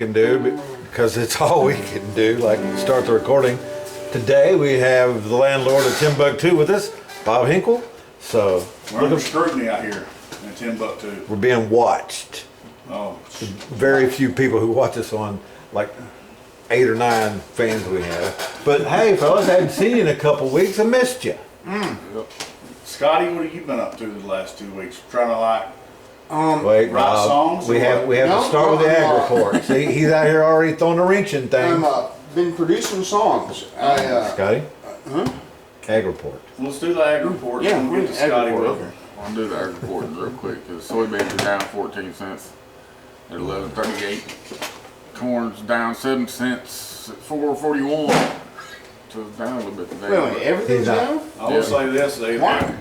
can do because it's all we can do. Like start the recording. Today we have the landlord of Timbuktu with us, Bob Hinkle. So we're under scrutiny out here in Timbuktu. We're being watched. Oh, very few people who watch us on like 8 or 9 fans we have. But hey, fellas, I hadn't seen you in a couple weeks. I missed you. Yep. Scotty, what have you been up to the last 2 weeks? Trying to wait, write songs? We have to start with the ag report. See, he's out here already throwing a wrench in things. I've been producing songs. Scotty? Ag report. Let's do the ag report. Yeah, we'll get to Scotty. okay. I'll do the ag report real quick because soybeans are down 14 cents at 11.38. Corn's down 7 cents at 4.41. So it's down a little bit today. Wait, everything's down? I will say this: they Why?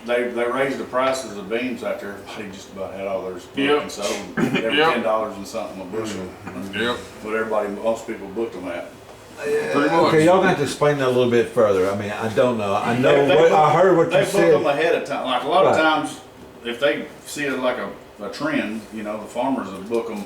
raised the prices of beans after everybody just about had all theirs booked Yep. and sold. Every $10 and something a bushel. Yep. What most people booked them at. Pretty much. Okay, y'all got to explain that a little bit further. I mean, I don't know. I know I heard what you They said. book them ahead of time. Like a lot of times, if they see it like a trend, you know, the farmers will book them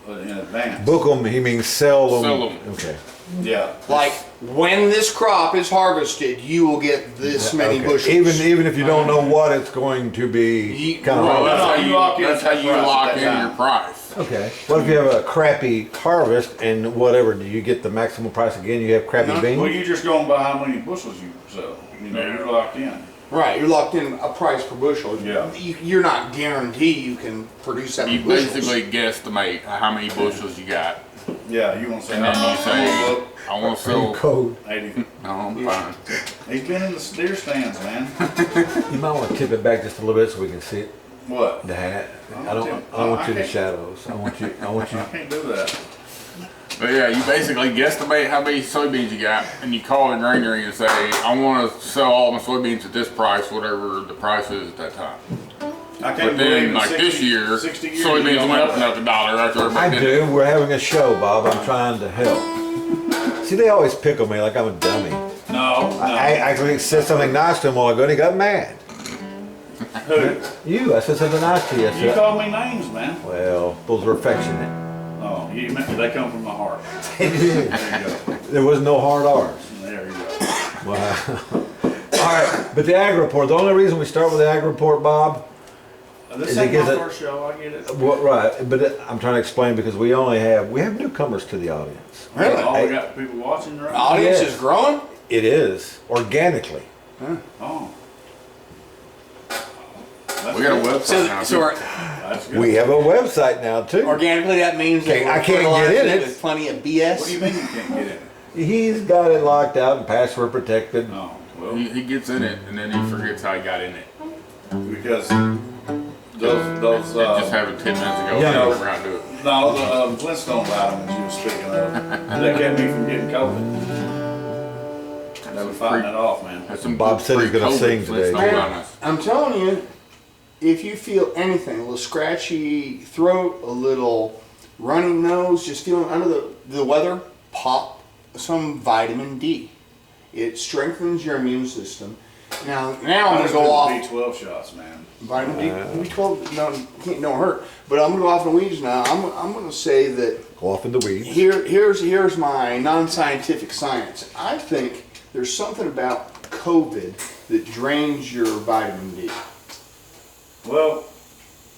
in advance. Book them, he means sell them. Sell 'em. Okay. Yeah. Like, when this crop is harvested, you will get this many Okay. bushels. Even if you don't know what it's going to be, Ye- kind Well, of. Well, that's how you lock in your price. Okay. What if you have a crappy harvest and whatever? Do you get the maximum price again? You have crappy No. beans. Well, you're just going by how many bushels you sell. You know, you're locked in. Right, you're locked in a price per bushel. Yeah. You're not guaranteed you can produce that many You bushels. basically guesstimate how many bushels you got. Yeah, you want to say And then you say, look, I want to sell. Code. 80. No, I'm fine. He's been in the steer stands, man. You might want to tip it back just a little bit so we can see it. What? The hat. I'm I don't I want you in the can't- shadows. I want you. I can't do that. But yeah, you basically guesstimate how many soybeans you got, and you call the granary and say, I want to sell all my soybeans at this price, whatever the price is at that time. I can't But believe then, in like 60 this year, 60 years you soybeans don't went have up that. another $1 after I everybody did. do. We're having a show, Bob. I'm trying to help. See, they always pick on me like I'm a dummy. No. I actually said something nice to him a while ago and he got mad. Who? You, I said something nice to you. I You said, call me names, man. well, those were affectionate. Oh, they come from my heart. They did. There you go. There was no hard R's. There you go. Wow. All right, but the ag report, the only reason we start with the ag report, Bob, This Is ain't it 'cause my it- first show. I get it. right, but I'm trying to explain because we have newcomers to the audience. Really? Oh, we got people watching right now. Audience Yes. is growing? It is, organically. Oh. We got a website now. So That's good. We have a website now too. organically, that means that I we're can't get fertilizing in it. with plenty of BS. What do you mean you can't get in? He's got it locked out and password protected. Oh, well, He gets in it, and then he forgets how he got in it. because those Just having 10 minutes ago, Yeah. we were going to do it. no, the Flintstone vitamins you were speaking of, that kept me from getting COVID. They were fighting it off, man. That's some Bob said he's gonna pre-COVID sing today. Flintstone vitamins. I'm telling you, if you feel anything, a little scratchy throat, a little running nose, just feeling under the weather, pop some vitamin D. It strengthens your immune system. Now I'm gonna go off B12 shots, man. vitamin D. B12 don't hurt. But I'm gonna go off in the weeds now. I'm gonna say that Go off in the weeds. here's my non-scientific science. I think there's something about COVID that drains your vitamin D. Well,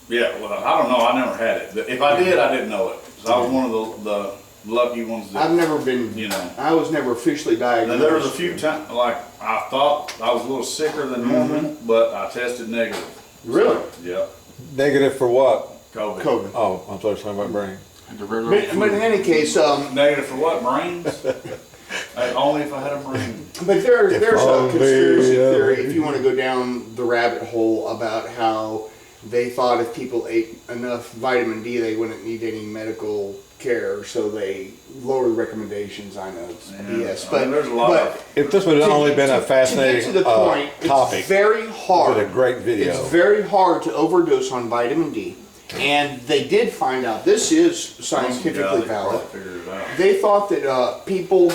yeah, well, I don't know. I never had it. If I did, I didn't know it. 'Cause I was one of the lucky ones that, I've never been, you know. I was never officially Now, diagnosed. there was a few times, like, I thought I was a little sicker than normal, but I tested negative. Really? Yep, Negative for what? COVID. COVID. Oh, I'm sorry, talking about brain. The regular But in any case, Negative for what? Brains? Only if I had a brain. but there's a only, conspiracy theory, if you want to go down the rabbit hole, about how they thought if people ate enough vitamin D, they wouldn't need any medical care, so they lowered recommendations. I know it's BS, I but mean, there's a lot but of. If this would have only been a fascinating to get to the point, topic, it's very hard. with a great video. It's very hard to overdose on vitamin D, and they did find out this is scientifically valid. Figured it out. They thought that people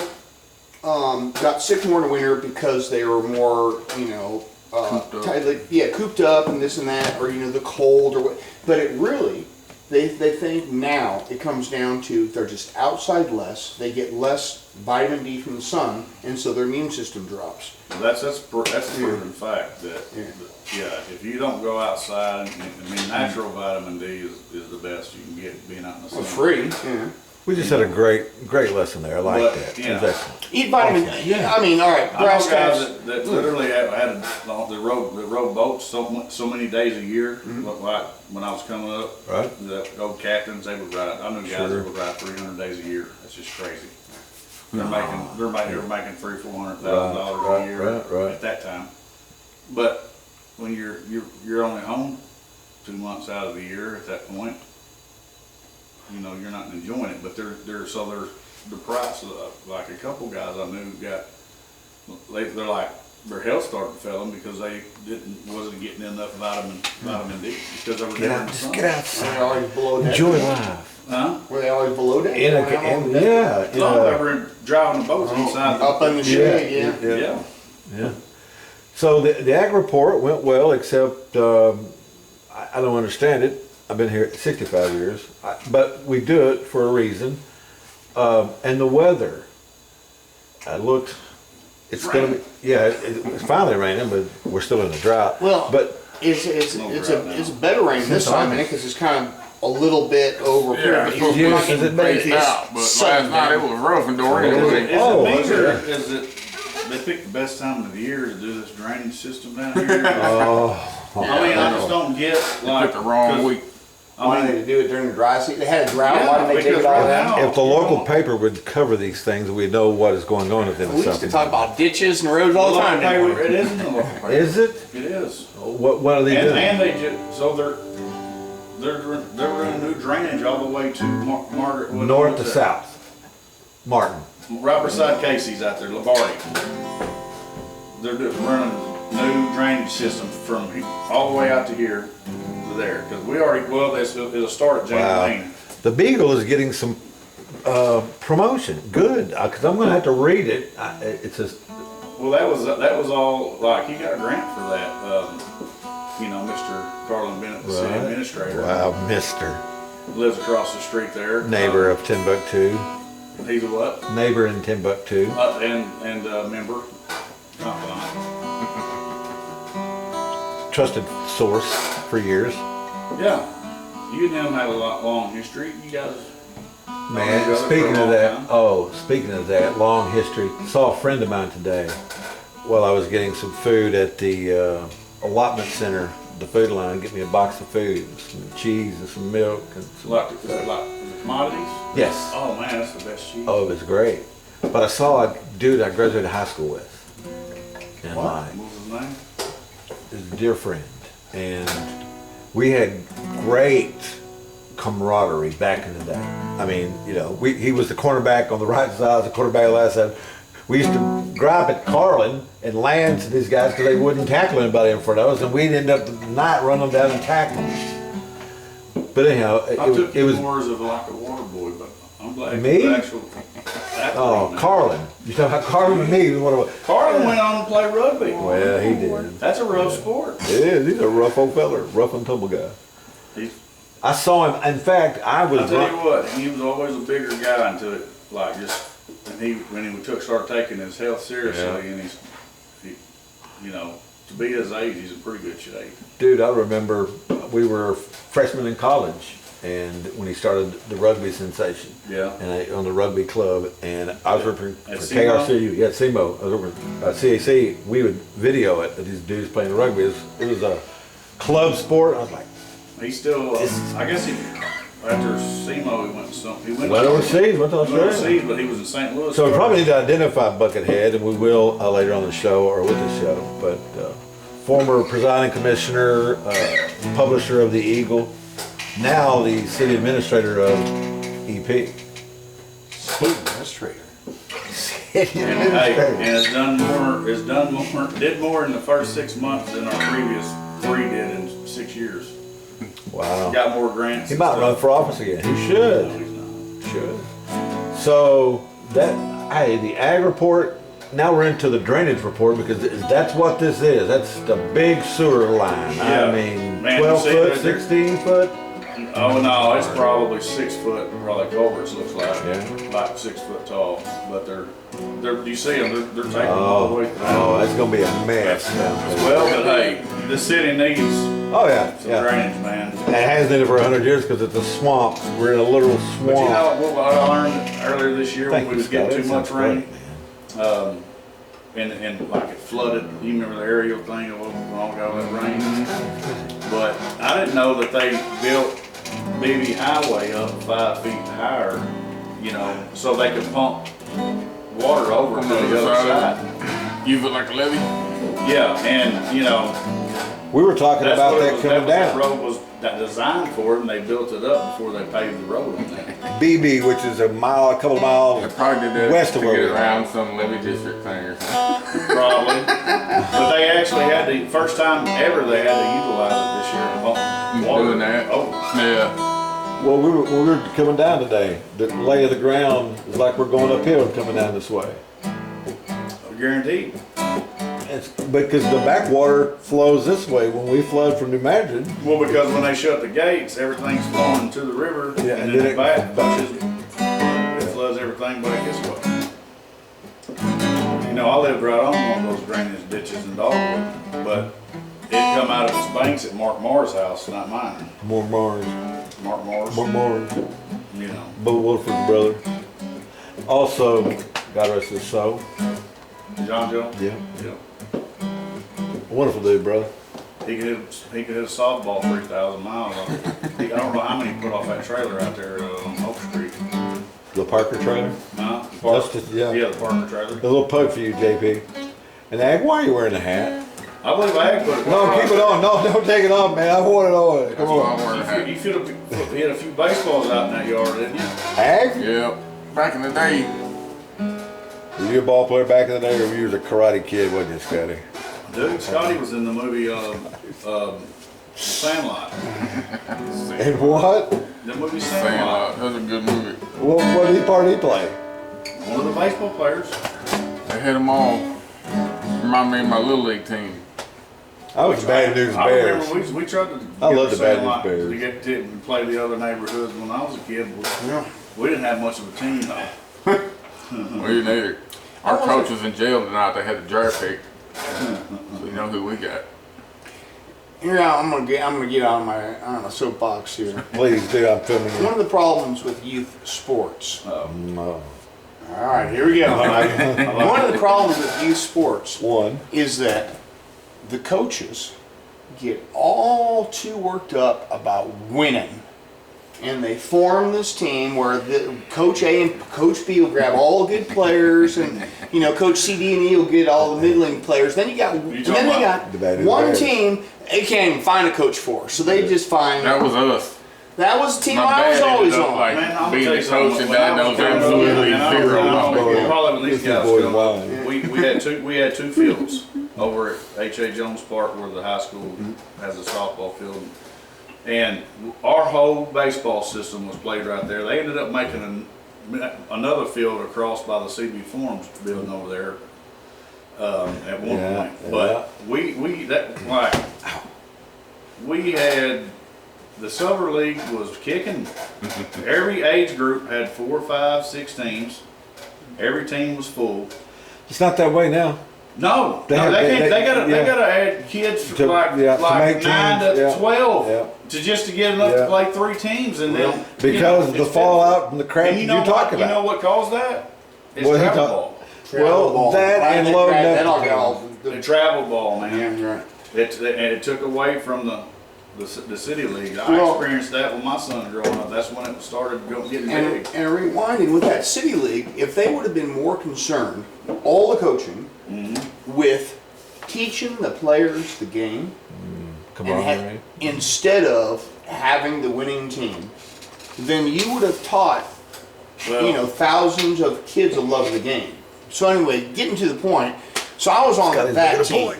got sick more in the winter because they were more, Cooped up. tightly, cooped up and this and that, or the cold or what. But it really They think now it comes down to they're just outside less, they get less vitamin D from the sun, and so their immune system drops. Well, that's a proven fact that, if you don't go outside, I mean, natural vitamin D is the best you can get being out in the sun. Well, free. Yeah. We just had a great lesson there. I like But, that. yeah. It was excellent. Eat vitamin D. Yeah. I mean, all right, I know grass guys fed. that literally had they rode boats so many days a year. Like when I was coming up, Right. the old captains, they would ride. I knew guys Sure. that would ride 300 days a year. That's just crazy. They were making $300,000-$400,000 a year right. at that time. But when you're only home 2 months out of the year at that point, you know, you're not enjoying it. But they're the price of, like a couple guys I knew they're like their health started failing because they wasn't getting enough vitamin D because they were Get out. Just get Were they outside. always below deck? Enjoy life. Huh? Were they always below deck? In Going out on deck? No, they were driving the boats inside. Up in the shade, yeah. Yeah. Yeah. So the ag report went well, except I don't understand it. I've been here 65 years, but we do it for a reason. And the weather, I looked. It's going to be, it's finally raining, but we're still in a drought. Well, but it's better rain this Since time, August. because it's kind of a little bit over. Yeah, it's supposed to be Yes, is it spaced bad? out, but Sun last night it was rough and door. Is it? Is Oh, it me, or okay. is it they picked the best time of the year to do this drainage system down here? oh, I mean, I just don't get like Picked the wrong 'cause, week. Why I did mean, they do it during the dry season? They had a drought. Yeah, Why did they dig because it all right down? now- if the local paper would cover these things, we'd know what is going on within We used to something. talk about ditches and roads all the time. didn't we? It is in the local paper. Is it? It is. What are they doing? And they just so they're doing new drainage all the way to Margaret. North to south. Martin. Right beside Casey's out there, Labarty. They're running new drainage system from all the way out to here to there. Because we already, it'll start at Wow. James Lane. The Beagle is getting some promotion. Good, because I'm going to have to read it. It's just Well, that was all, like, he got a grant for that. Mr. Carlin Bennett, the city Right. administrator. wow, Mister Lives across the street there. neighbor of Timbuktu, He's a what? neighbor in Timbuktu. And member. Confidant. Trusted source for years. Yeah. You and him had a long history. You guys. Man, together speaking for a of long that, time. speaking of that, long history. Saw a friend of mine today while I was getting some food at the allotment center, the food line. Get me a box of food, some cheese and some milk and some. Like the commodities? Yes. Oh man, that's the best cheese. Oh, it was great. But I saw a dude I graduated high school with. And What was his name? is a dear friend, and we had great camaraderie back in the day. I mean, he was the cornerback on the right side, I was the quarterback on the left side. We used to gripe at Carlin and Lance and these guys because they wouldn't tackle anybody in front of us, and we'd end up the night running them down and tackling them. But anyhow, I took it was. more as of like a water boy, but I'm glad Me? the actual Oh, Carlin. You talking about Carlin and me? Carlin went on to play rugby. Well, he did. That's a rough sport. It is. He's a rough old feller, rough and tumble guy. I saw him. In fact, I was. I'll tell you what, he was always a bigger guy until it, like, just, and when he started taking his health seriously, Yeah. and to be his age, he's in pretty good shape. Dude, I remember we were freshmen in college, and when he started the rugby sensation, Yeah. and on the rugby club, and I was working for At KRCU. Yeah, at SEMO. I was working at CAC. We would video it of these dudes playing rugby. It was a club sport. I was like, He's still, I guess after SEMO, he went went overseas, went to he went Australia. overseas, but he was in St. Louis. So we probably need to identify Buckethead, and we will later on the show or with the show. But former presiding commissioner, publisher of the Eagle, now the city administrator of EP. City administrator. City And did more in the first 6 months than our previous 3 did in 6 years. Wow. Got more grants. He might run for office again. He should. No, he's not. Should. So the ag report. Now we're into the drainage report because that's what this is. That's the big sewer line. Yeah. I mean, Man, 12 you see foot, that there? 16 foot. Oh no, it's probably 6 foot, probably culverts looks like. Yeah. About 6 foot tall, but they're, you see them, they're taking them all the way through. Oh, that's gonna be a mess down there. Well, but hey, the city needs Oh yeah, some yeah. drainage, man. And it has been there for 100 years because it's a swamp. We're in a literal swamp. But you know what I learned earlier this year when Thank we you, was getting Scott. too That much sounds rain? great, man. And like it flooded, you remember the aerial thing of when all got that rain? But I didn't know that they built BB Highway up 5 feet higher, you know, so they could pump water over to the other side. Use it like a levee? Yeah, and you know, We were talking that's about what that coming down. That road was designed for, and they built it up before they paved the road on that. BB, which is a couple They miles. probably did that West to of get where we are. around some levee district thing or something. Probably. But they actually had the first time ever they had to utilize it this year to pump water. Doing that? Oh, Yeah. Well, when we were coming down today, the lay of the ground is like we're going uphill coming down this way. guaranteed. It's because the backwater flows this way when we flood from New Madrid. Well, because when they shut the gates, everything's flowing to the river, Yeah, and and then then the back it- pushes, it floods everything back this way. You know, I lived right on one of those drainage ditches in Dogwood, but it come out of its banks at Mark Moore's house, not mine. More Mars, Mark Moore's, more Mars, you know. Bubba Woodford's brother. Also, God rest his soul. John Joe? Yeah, Yeah. wonderful dude, brother. He could hit a softball 3,000 miles. I don't know how many he put off that trailer out there on Oak Street. The Parker trailer. No? That's just- yeah. Yeah, the Parker trailer. A little poke for you, JP. And Ag, why are you wearing a hat? I believe I had put it. No, keep it on. No, don't take it off, man. I want it on. That's Come why on. I'm wearing a hat. You hit a few baseballs out in that yard, didn't you? Ag? Yep. Back in the day, Were you a ball player back in the day, or were you a karate kid, wasn't you, Scotty? Dude, Scotty was in the movie Sandlot. And what? The movie Sandlot. Sandlot. That was a good movie. What part did he play? One of the baseball players. They had them all. Remind me of my little league team. I was Bad News I Bears. remember we tried to I get love the Bad News Sandlot Bears. to get to play the other neighborhoods when I was a kid. Yeah. We didn't have much of a team though. We didn't either. Our coach was in jail tonight. They had the draft pick. So you know who we got. Here, I'm gonna get on my soapbox here. Please do, I'm filming One you. of the problems with youth sports. No. All right, here we go. One of the problems with youth sports One. is that the coaches get all too worked up about winning. And they form this team where the Coach A and Coach B will grab all the good players, and Coach C, D, and E will get all the middling players. Then they got the Bad News one Bears. team they can't even find a coach for, so they just find That was us. that was the team My I was dad always ended up on. like Man, I'm being gonna the tell you coach, and something. dad knows absolutely zero about Oh, me. yeah. Probably when these This is guys boy come up, wine. we had two fields over at H.A. Jones Park where the high school has a softball field. And our whole baseball system was played right there. They ended up making another field across by the CB Farms building over there at one Yeah, point. yeah. But we had the Silver League was kicking. Every age group had 4, 5, 6 teams. Every team was full. It's not that way now. No, They have- they they- gotta yeah. add kids To- like yeah, to make 9 teams, to yeah. 12 Yeah. to get enough Yeah. to play 3 teams, and then Because of the it's fallout and the crap And that you you're know talking what? You know about. what caused that? It's Well, he travel talk- ball. Well, that and loading up the all. The travel ball, man. Yeah, right. It took away from the city league. I Well- experienced that with my son growing up. That's when it started getting And, big. and rewinding with that city league, if they would have been more concerned, all the coaching, with teaching the players the game, Come and on, ha- man. instead of having the winning team, then you would have taught Well, thousands of kids to love the game. So anyway, getting to the point, so I was on Scotty's that making a team. point.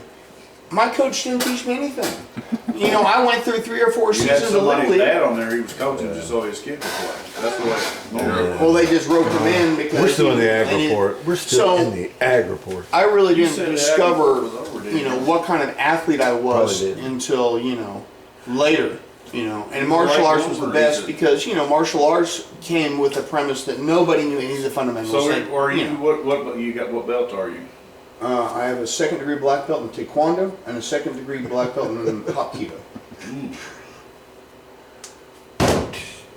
My coach didn't teach me anything. I went through 3 or 4 you had seasons of Little somebody's League. dad on there. He was coaching just so his kid could play. That's the way. Yeah. Well, they just roped him in because We're still in the ag they didn't- report. We're still So- in the ag report. I really You didn't said that discover, was over, didn't you? what kind of athlete I was Probably didn't. until, later You know, and martial arts was the best because, you know, martial arts came with the premise that nobody knew any of the fundamentals. So, Like, are you, know, what you got? What belt are you? I have a 2nd degree black belt in Taekwondo and a 2nd degree black belt in Hapkido.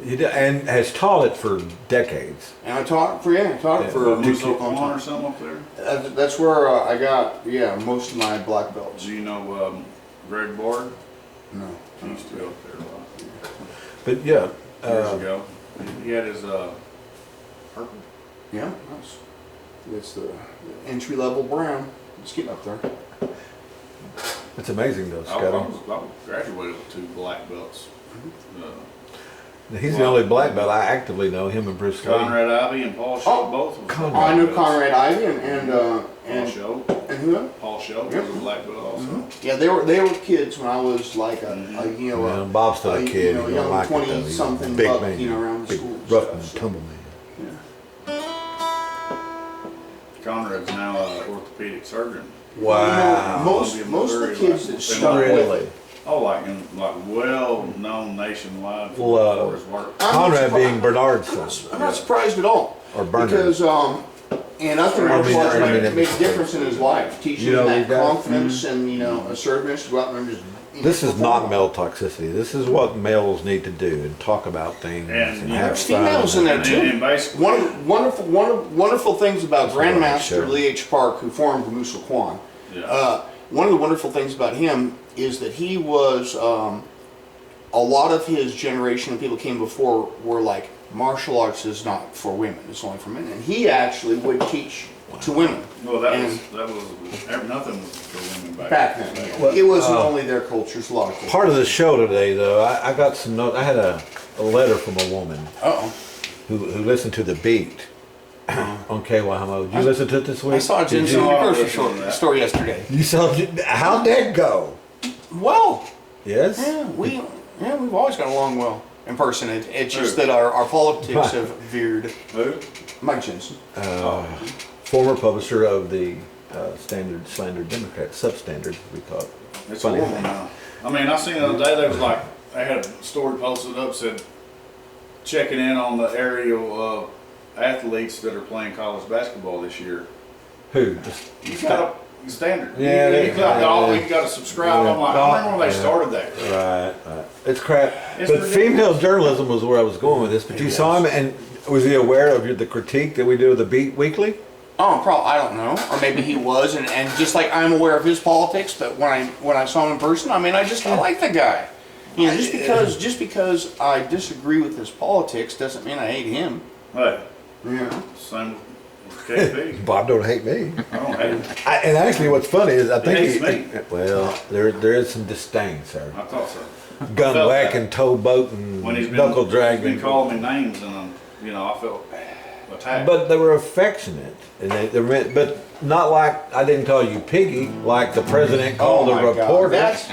And has taught it for decades. And I taught for it for a Muso long Kwan or time. something up there? That's where I got most of my black belts. Do you know Greg Bard? No. He used to go up there a lot. But yeah, Years ago. He had his purple. Yeah, that's the entry level brown. It's getting up there. it's amazing though, I Scotty. graduated with 2 black belts. He's the only black belt I actively know. Him and Bruce Lee. Conrad Ivy and Paul Show, both of them. Conrad. I knew Conrad Ivy and Paul Show. and who else? Paul Show was Yep. a black belt also. Yeah, they were kids when I was like Well, Bob's still a kid. you know, He young don't like it, though. 20 He's a something big buck, man, you know, around the big school and rough stuff, and so. tumble man. Yeah. Conrad's now an orthopedic surgeon. Wow. You know, most of the kids that stuck with Really? it. Oh, like well-known nationwide Well, for his work. I'm not Conrad surprised- being Bernard's son. I'm not surprised at all. Or Bernard. Because and I think I mean, martial I arts mean, made a difference in his life, teaching You know, him that these guys- confidence and, you know, assertiveness to go out there and just. you know, This is not perform. male toxicity. This is what males need to do and talk about things And, and you have know, There's females in fun. there And too. basically, One of wonderful things about what I Grandmaster showed. Lee H. Park, who formed Muso Kwan. yeah. One of the wonderful things about him is that he was a lot of his generation of people came before were like martial arts is not for women; it's only for men. And he actually would teach to women. Well, that And was nothing was for women back then. Well, It wasn't only their cultures, a lot of cultures. Part of the show today, though, I got some note. I had a letter from a woman Uh-oh. who listened to the beat on KYMO. Did you listen to it this week? I saw a Did Jensen you? No, I grocery listened to that. store yesterday. You saw? How'd that go? Well, Yes. yeah, we've always got along well in person. It's just Who? that our politics Right. have veered. Who? Mike Jensen. Former publisher of the Standard Slander Democrat, Substandard, we call it. It's Funny horrible thing. now. I mean, I seen the other day they was like they had a story posted up said checking in on the aerial athletes that are playing college basketball this year. Who? You got a standard. Yeah, you got yeah. you got to subscribe. I'm like, I remember when they Yeah. started that. Right. It's crap. It's But ridiculous. female journalism was where I was going with this. But you saw him, and was he aware of the critique that we do of the Beat Weekly? Oh, probably I don't know, or maybe he was, and just like I'm aware of his politics, but when I saw him in person, I mean, I like the guy. You know, just because I disagree with his politics doesn't mean I hate him. Hey, Yeah. same with KP. Bob don't hate me. I don't hate him. And actually, what's funny is I think hates me. well, there is some disdain, sir. I thought so. Gun felt whacking, that. toe boating, When he's been, knuckle he's dragging. been calling me names, and I felt attacked. But they were affectionate, and they meant, but not like I didn't call you piggy, like the president called Oh a my God, reporter. that's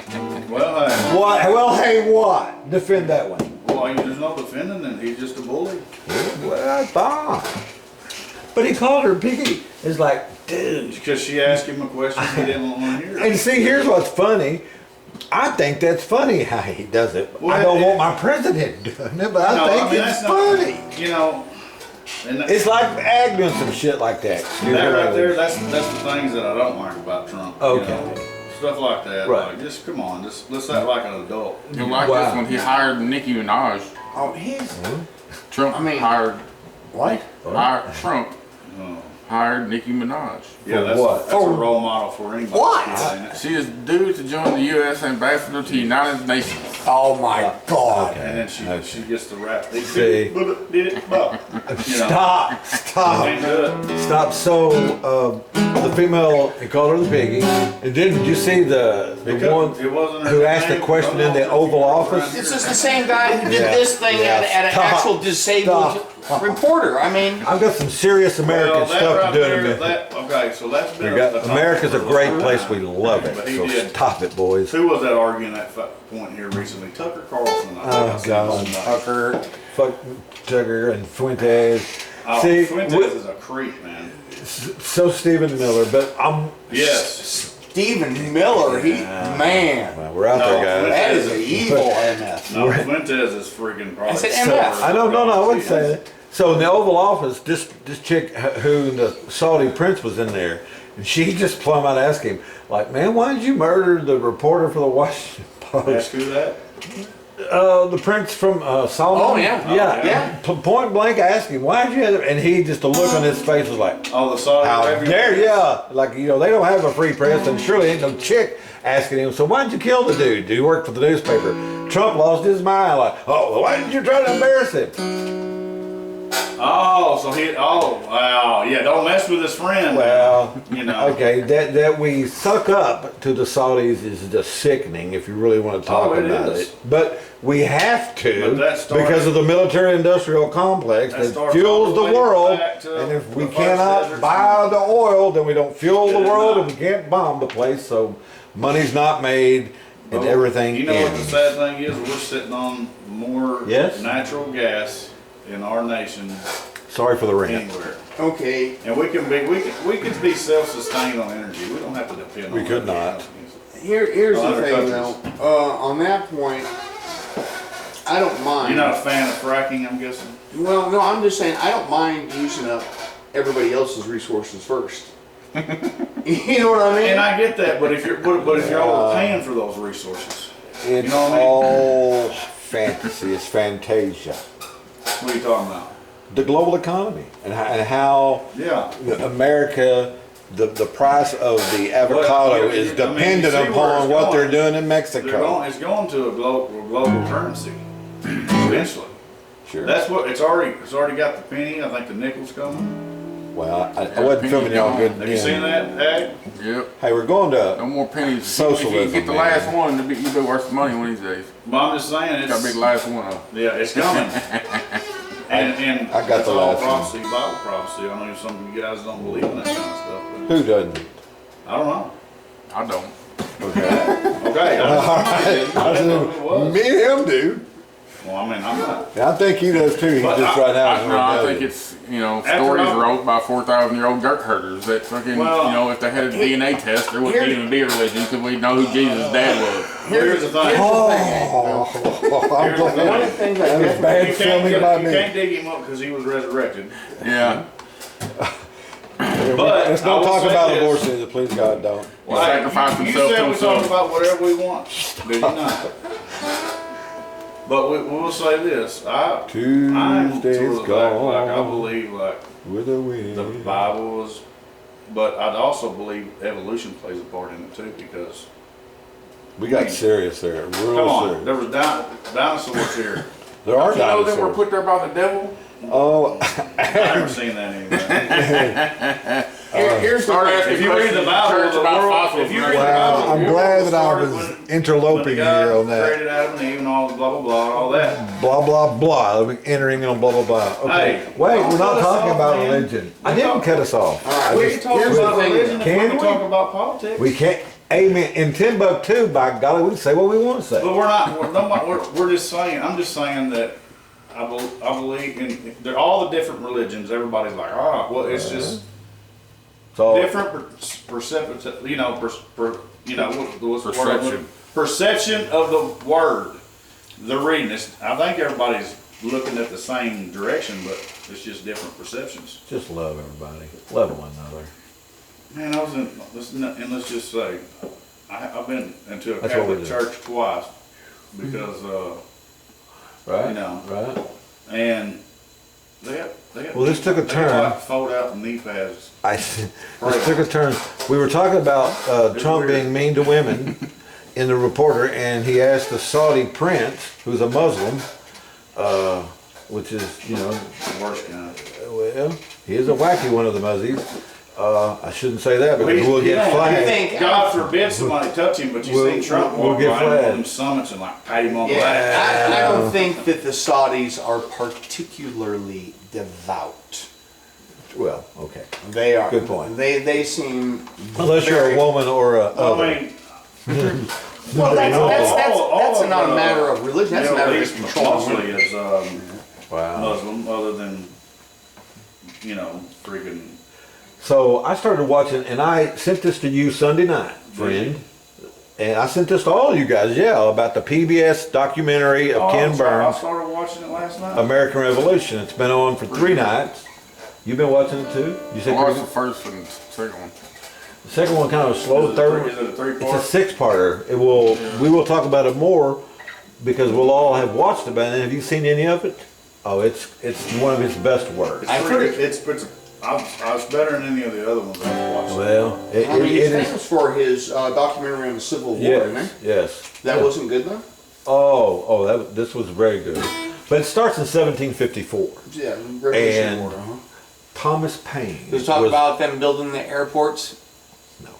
well, hey, What? Well, hey, what? Defend that one. well, there's no defending him. He's just a bully. Well, I thought. But he called her piggy. It's like, dude. Because she asked him a question he didn't want to hear. And see, here's what's funny. I think that's funny how he does it. Well, I don't it- want my president doing it, but I No, think mean, it's that's not- funny. You know, and It's like Agnew and some shit like that. that right there, that's the things that I don't like about Trump. you Okay. know. Stuff like that. Right. Like, just come on, let's act like an adult. You like Wow. this one? He hired Nicki Minaj. oh he's Trump I mean- hired what? Trump Oh. hired Nicki Minaj. Yeah, For that's, what? that's a role model for anybody. What? Ain't it? She is due to join the U.S. ambassador to the United Nations. Oh my God! And then she gets the rap. They See. did it, but you know, Stop. can't do it. Stop. So, the female, he called her the piggy. And then did you see the one It wasn't her who asked the name. question in the Oval Office? This is the same guy who did Yeah. this thing Yeah. at an Stop. actual disabled reporter. I mean, I've got some serious American Well, that stuff right to do in a there, minute. okay, so that's been We got, topic America's a for great long place. time. We love it. But he So did. stop it, boys. Who was that arguing that point here recently? Tucker Carlson. I think Oh, I seen God. on that. Tucker. Fuck Tucker and Fuentes. Oh, See, Fuentes is a creep, man. so Stephen Miller, but I'm Yes. Stephen Miller, man, Well, we're out No, there, guys. that is an evil MF. No, Fuentes is freaking probably. I said silver MF. I know, no, I wouldn't as say that. So in the Oval Office, this chick who the Saudi prince was in there, and she just plumb out asked him, like, man, why did you murder the reporter for the Washington Post? Ask who that? The prince from Solomon. Oh, yeah. Yeah. Point blank asked him, why'd you have it? And he just, the look on his face was like, Oh, the Saudi how Arabia. dare ya? Like, you know, they don't have a free press, and surely ain't no chick asking him, so why'd you kill the dude? Do you work for the newspaper? Trump lost his mind, like, oh, well, why did you try to embarrass him? Oh, so wow, yeah, don't mess with his friend. Well, you know. okay, that we suck up to the Saudis is just sickening if you really want to talk it about is. it. But we have to But that started- because of the military-industrial complex That that starts fuels all the the way world. back to And if we the first cannot deserts. buy the oil, then we don't fuel the It is world, not. and we can't bomb the place. So money's not made, and Well, everything You know what the ends. sad thing is? We're sitting on more Yes? natural gas in our nation Sorry for the rant. anywhere. Okay, And we can be self-sustained on energy. We don't have to depend on We could other not. companies. here's the Other thing though. countries. On that point, I don't mind. You're not a fan of fracking, I'm guessing? Well, no, I'm just saying I don't mind using up everybody else's resources first. You know what I mean? And I get that, but if you're overpaying for those resources, It's know what I mean? all fantasy. It's fantasia. what are you talking about? The global economy and how Yeah. America, the price of the avocado Well, is I mean, you dependent see where upon it's what they're going. doing in Mexico. It's going to a global currency eventually. Sure. That's what it's already got the penny. I think the nickel's coming. Well, I wasn't filming y'all good. Have you seen that, Ag? Yep. Hey, we're going No to. more pennies. Socialism, If you get the man. last one, you'll be worth some money one of these days. But I'm just saying Got to be the last one of. yeah, it's coming. and I got that's the all last one. prophecy, Bible prophecy. I know some of you guys don't believe in that kind of stuff, Who doesn't? but I don't know. I don't. Okay. Okay. I said, me and him do. Well, I mean, I'm not. Yeah, I think he does too. He But just right now. is No, I rebellious. think it's, After stories all- wrote by 4,000-year-old dirt herders that fucking, Well, if they had a DNA test, there wouldn't even be a religion because we'd know who Jesus' dad was. Here's the thing. Oh, I'm Here's the glad. One of the things I That was definitely bad You filming by you me. can't dig him up because he was resurrected. Yeah. But Let's I not will talk say about this. abortion, please God, don't. Well, sacrifice you himself said to we himself. talk about whatever we want. Did you not? But we'll say this. I'm Tuesday's sort of like I gone believe like with a wind. the Bible was, but I'd also believe evolution plays a part in it too because We got serious there, real come on, serious. there was dinosaurs here. There are You know that were dinosaurs. put there by the devil? Oh, I've never seen that anywhere. here's the Start thing. asking If you read the questions in Bible, church the about world, fossils if you and read the everything. Bible, well, I'm the glad world that I started was when interloping God here on that. created Adam and Eve and all the blah blah blah, all that. Blah blah blah. We're entering on blah blah blah. Okay, Hey, wait, don't we're not cut us talking off, about man. religion. I didn't cut us off. I We just- can talk here's about the thing, religion if can we can we? talk about politics. We can't. Amen. In Timbuktu, by golly, we can say what we want to say. But we're not. We're just saying. I'm just saying that I believe in all the different religions. Everybody's like, well, it's just So different perception. What's the word? Perception. Perception of the word. The reading. I think everybody's looking at the same direction, but it's just different perceptions. just love everybody. Love one another. Man, I was and let's just say, I've been into a That's what we Catholic do. church twice because, Right. You know. Right. and they have Well, this took a they turn. like fold out knee pads. This took a turn. We were talking about Trump weird. being mean to women in the reporter, and he asked the Saudi prince, who's a Muslim, which is, The worst kind. well, he is a wacky one of the Muzzies. I shouldn't say that because Well, we'll you get know, flagged. you think- God forbid somebody touch him, but you We'll- seen Trump we'll walk get by on one of flagged. them summits and like pat him on the Yeah, back. I don't think that the Saudis are particularly devout. Well, okay. They are. Good point. They seem. Unless you're a very- woman or a I other. mean, Well, all that's of not a the matter of religion. That's a Middle matter of East just controlling mostly women. is Wow. Muslim, other than freaking So I started watching, and I sent this to you Sunday night, friend. And I sent this to all you guys, about the PBS documentary of Ken I Burns, started watching it last night. American Revolution. It's been on for 3 nights. You've been watching it too? You I said watched the first and second one. the second one kind of slow. The third Is it a it's three-part? a 6-parter. It will. We will talk about it more because we'll all have watched it. But have you seen any of it? Oh, it's one of his best works. I've heard it. It's better than any of the other ones I've watched. Well, it, I mean, it he's is. famous for his documentary on the Civil War, isn't Yes, he? yes. That wasn't good though? This was very good. But it starts in 1754. Yeah, And- Revolutionary War, huh? Thomas Paine. Does it talk was- about them building the airports? No.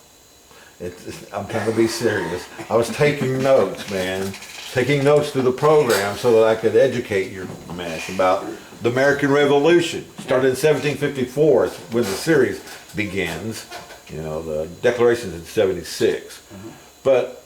I'm trying to be serious. I was taking notes, man. Taking notes through the program so that I could educate your mash about the American Revolution. Started in 1754 is when the series begins. You know, the Declaration's in 76. But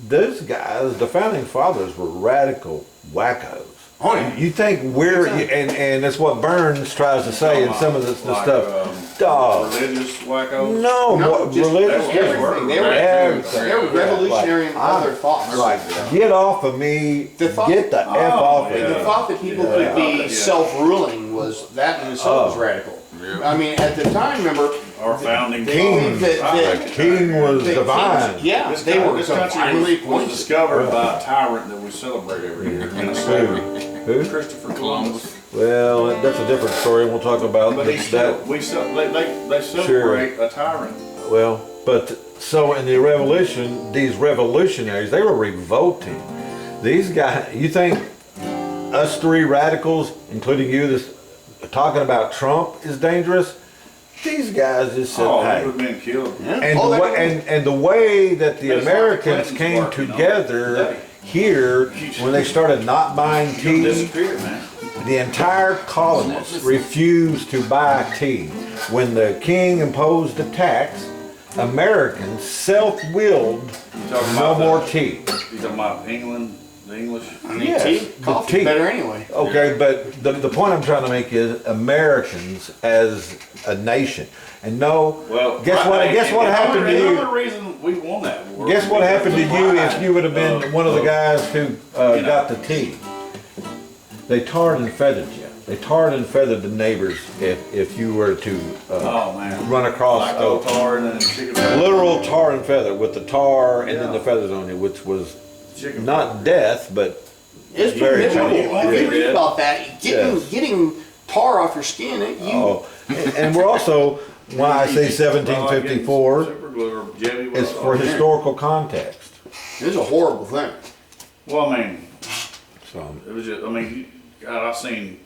those guys, the founding fathers, were radical wackos. Oh, yeah. You think and that's what Burns tries to say in some of the Like, stuff. Dog. Religious wackos. No, No, what, just religious. everything. They were Everything. revolutionary in all I'm- their thoughts. Right. Get off of me. The thought- Get the F off of yeah. The me. thought that people could be self-ruling was that in itself was radical. Yeah. I mean, at the time, remember, Our founding they King. believed that The king was the divine. kings- yeah, they were this country divinely was appointed. discovered by a tyrant that we celebrate every year. Minnesota. Who? Christopher Columbus. Well, that's a different story, and we'll talk about But he still, they celebrate a tyrant. Well, but so in the revolution, these revolutionaries, they were revolting. These guys, you think us 3 radicals, including you, this talking about Trump is dangerous? These guys just said, Oh, hey. he would have been killed. Yeah. And, Oh, the they way, were- and the way that the But it's like the Americans Clintons came work, you know, together today. here, when they started not buying He tea, disappeared, man. the entire colonists refused to buy tea. When the king imposed a tax, Americans self-willed You talking no about more the- tea. You talking about England, the English? I mean, Yes, tea, the coffee, tea. better anyway. Okay, but the point I'm trying to make is Americans as a nation. And no, Well, guess what? Guess what happened to The you? only reason we won that war. Guess what happened to you if you would have been one of the guys who you know. got the tea? They tarred and feathered you. They tarred and feathered the neighbors if you were to Oh man. run across Like a old tar and then chicken feather. literal tar and feather with the tar and then Yeah. the feathers on you, which was Chicken not death, but It's Very pretty miserable. funny. If you read Yeah. about that, Yes. getting tar off your skin, and we're also when I say Super 1754, glue or jelly. it's for historical context. it is a horrible thing. Well, I mean, So, it was just, I mean, God, I think,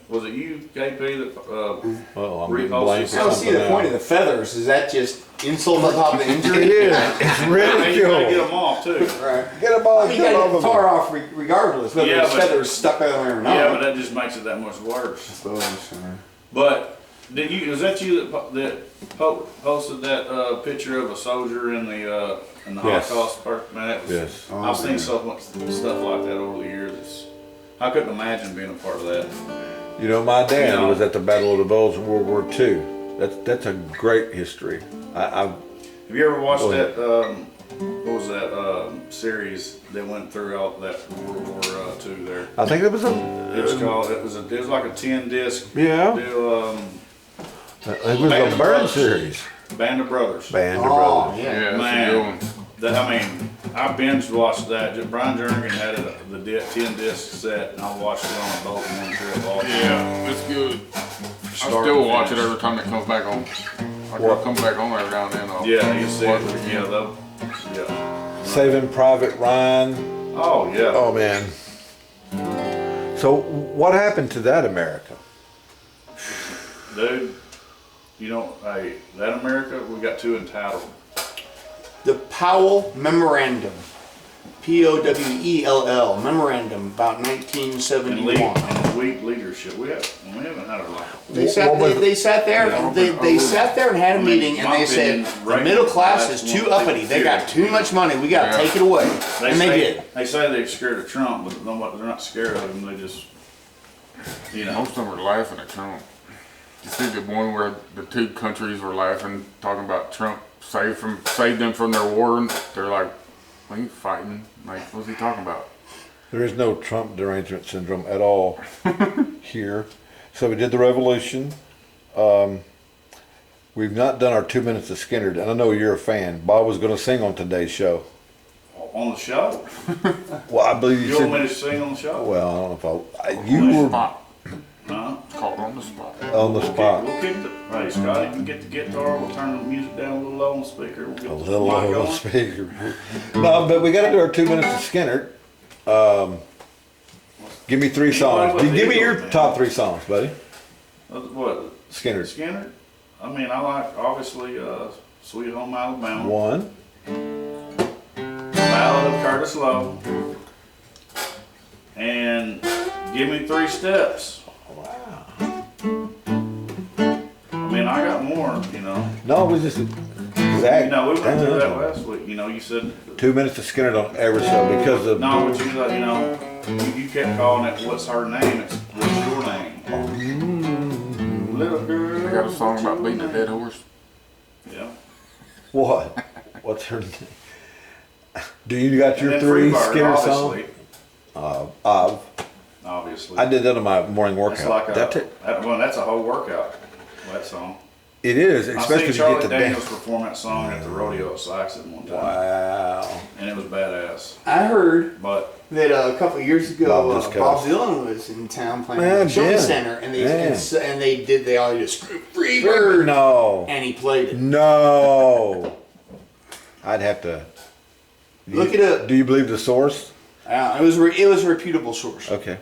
was it you, KP, that, well, I'm Reposted getting blamed for I don't see something the point of now. the feathers. Is that just insult on top of the injury? It is. It's you gotta get ridicule. them off too. Right. Get them all. You Get gotta all get the of them. tar off regardless, whether Yeah, the but- feathers stuck there or not. Yeah, but that just makes it that much worse. But was that you posted that picture of a soldier in the Yes. Holocaust part? Man, that was, Yes. I've seen so much stuff like that over the years. I couldn't imagine being a part of that. You know, my dad You know. was at the Battle of the Bulge in World War II. That's a great history. Have you ever watched Go that? ahead. What was that series that went through all that World War II there? I think it was a. It was called. It was like a 10-disc Yeah. deal. It was a Burn series. Band of Brothers. Band of Oh, Brothers. yeah. Yeah, that's a Man. good one. I mean, I binge watched that. Brian Jernigan had the 10-disc set, and I watched it on a boat in one trip. All Yeah, it's good. I Start still to watch it finish. every time it comes back on. Like What? it comes back on every now and then. I'll Yeah, you see watch it. it Yeah, again. though. Yeah. Saving Private Ryan. Oh yeah. Oh man. So what happened to that America? Dude, you know, hey, that America, we got too entitled. The Powell Memorandum. Powell Memorandum about And 1971. and weak leadership. We haven't had a lot. They sat, they sat there and they sat there and had a meeting and they said the middle class is too uppity. They got too much money. We got to take it away, and they did. They say they're scared of Trump, but they're not scared of him. They just, you know. Most of them are laughing at Trump. You see the one where the two countries were laughing, talking about Trump saved them from their war, and they're like, "What are you fighting? Like, what's he talking about?" There is no Trump derangement syndrome at all here. So we did the revolution. We've not done our 2 minutes of Skinner, and I know you're a fan. Bob was going to sing on today's show. On the show? Well, I believe you You said. want me to sing on the show? Well, I don't know if you were Spot. Huh? Caught on the spot. on the spot. We'll kick the, hey Scott, you can get the guitar, we'll turn the music down a little low on the speaker. We'll get A the little mic on the going. speaker. No, but we got to do our 2 minutes of Skinner. Give me 3 songs. Give me your top 3 songs, buddy. What? Skinner. Skinner? I mean, I like, obviously, Sweet Home Alabama. 1. Ballad of Curtis Lowe. And Give Me 3 Steps. Wow. I mean, I got more, you know. No, it was just exact. You know, we went through that last week. You know, you said, 2 minutes of Skinner don't ever show because of. no, but you know, you kept calling it, what's her name? It's, what's your name? Little girl. They got a song about beating a dead horse. Yeah. What? What's her name? Do you got your And then 3 Freebird, Skinner songs? obviously. Obviously. I did that on my morning That's workout. like well, that's a whole workout, that song. It is, I especially seen if you Charlie get the Daniels dance. perform that song at the rodeo at Saxon one time. Wow. And it was badass. I heard But that a couple of years ago, Bob Bob Disco's. Dylan was in town playing Man, at the Children's Jim. Center, and Man. they all just free bird, No. and he played it. No. I'd have to. Look it up. Do you believe the source? It was a reputable source. Okay.